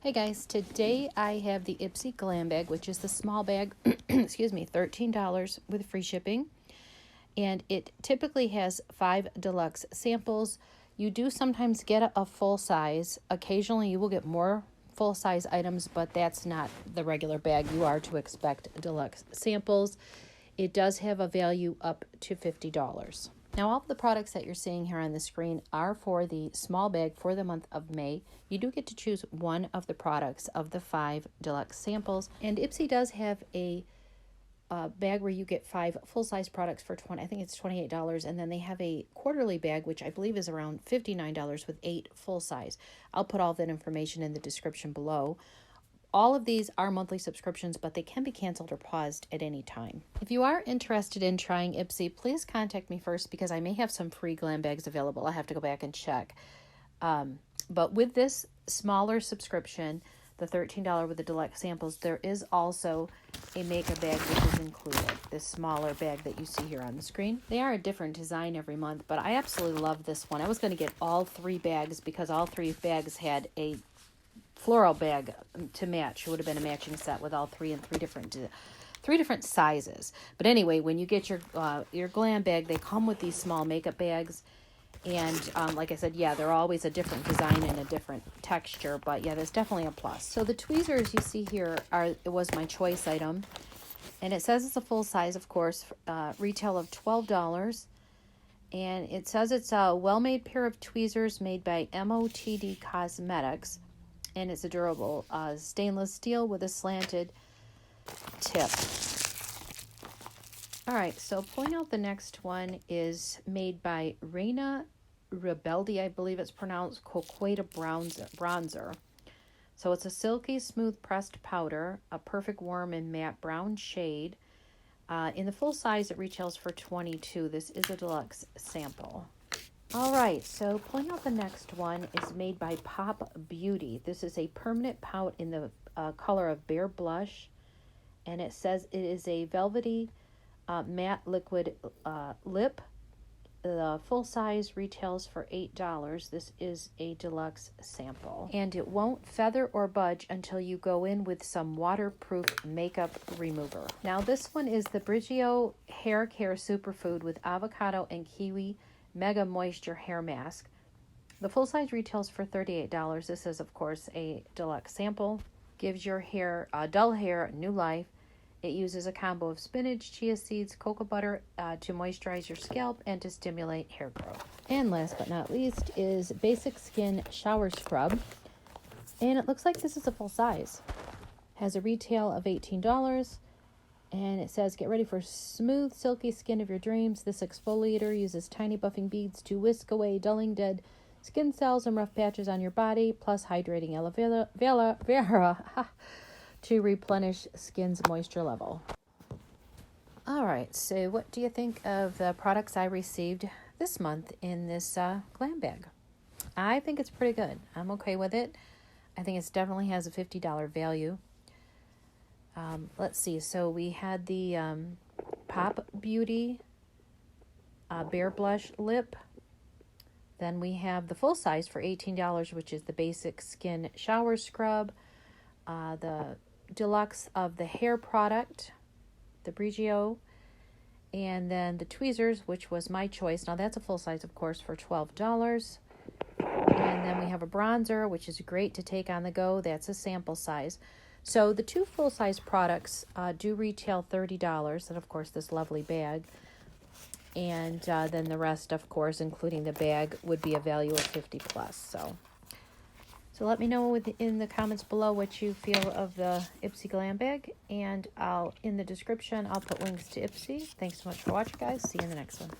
Hey guys, today I have the Ipsy glam bag, which is the small bag, excuse me, $13 with free shipping. And it typically has 5 deluxe samples. You do sometimes get a full size. Occasionally you will get more full size items, but that's not the regular bag. You are to expect deluxe samples. It does have a value up to $50. Now, all of the products that you're seeing here on the screen are for the small bag for the month of May. You do get to choose one of the products of the 5 deluxe samples. And Ipsy does have a bag where you get 5 full-size products for I think it's $28, and then they have a quarterly bag, which I believe is around $59 with 8 full-size. I'll put all that information in the description below. All of these are monthly subscriptions, but they can be canceled or paused at any time. If you are interested in trying Ipsy, please contact me first because I may have some free glam bags available. I have to go back and check. But with this smaller subscription, the $13 with the deluxe samples, there is also a makeup bag which is included. This smaller bag that you see here on the screen. They are a different design every month, but I absolutely love this one. I was going to get all 3 bags because all 3 bags had a floral bag to match. It would have been a matching set with all 3 and 3 different sizes. But anyway, when you get your glam bag, they come with these small makeup bags. And like I said, yeah, they're always a different design and a different texture. But yeah, there's definitely a plus. So the tweezers you see here it was my choice item. And it says it's a full size, of course, retail of $12. And it says it's a well-made pair of tweezers made by MOTD Cosmetics. And it's a durable stainless steel with a slanted tip. All right, so pulling out the next one is made by Reina Rebeldi, I believe it's pronounced, Coqueta Bronzer. So it's a silky smooth pressed powder, a perfect warm and matte brown shade. In the full size, it retails for $22. This is a deluxe sample. All right, so pulling out the next one is made by Pop Beauty. This is a permanent pout in the color of Bare Blush, and it says it is a velvety matte liquid lip. The full size retails for $8. This is a deluxe sample, and it won't feather or budge until you go in with some waterproof makeup remover. Now this one is the Brigio Hair Care Superfood with avocado and kiwi Mega Moisture Hair Mask. The full size retails for $38. This is, of course, a deluxe sample. Gives your hair, dull hair, new life. It uses a combo of spinach, chia seeds, cocoa butter to moisturize your scalp and to stimulate hair growth. And last but not least is Basic Skin Shower Scrub. And it looks like this is a full size. Has a retail of $18. And it says, get ready for smooth, silky skin of your dreams. This exfoliator uses tiny buffing beads to whisk away dulling dead skin cells and rough patches on your body, plus hydrating aloe vera to replenish skin's moisture level. All right, so what do you think of the products I received this month in this glam bag? I think it's pretty good. I'm okay with it. I think it definitely has a $50 value. Let's see. So we had the Pop Beauty Bare Blush Lip. Then we have the full size for $18, which is the Basic Skin Shower Scrub. The deluxe of the hair product, the Brigio. And then the tweezers, which was my choice. Now that's a full size, of course, for $12. And then we have a bronzer, which is great to take on the go. That's a sample size. So the 2 full-size products do retail $30, and of course this lovely bag. And then the rest, of course, including the bag, would be a value of $50 plus. So let me know in the comments below what you feel of the Ipsy glam bag, and in the description I'll put links to Ipsy. Thanks so much for watching, guys. See you in the next one.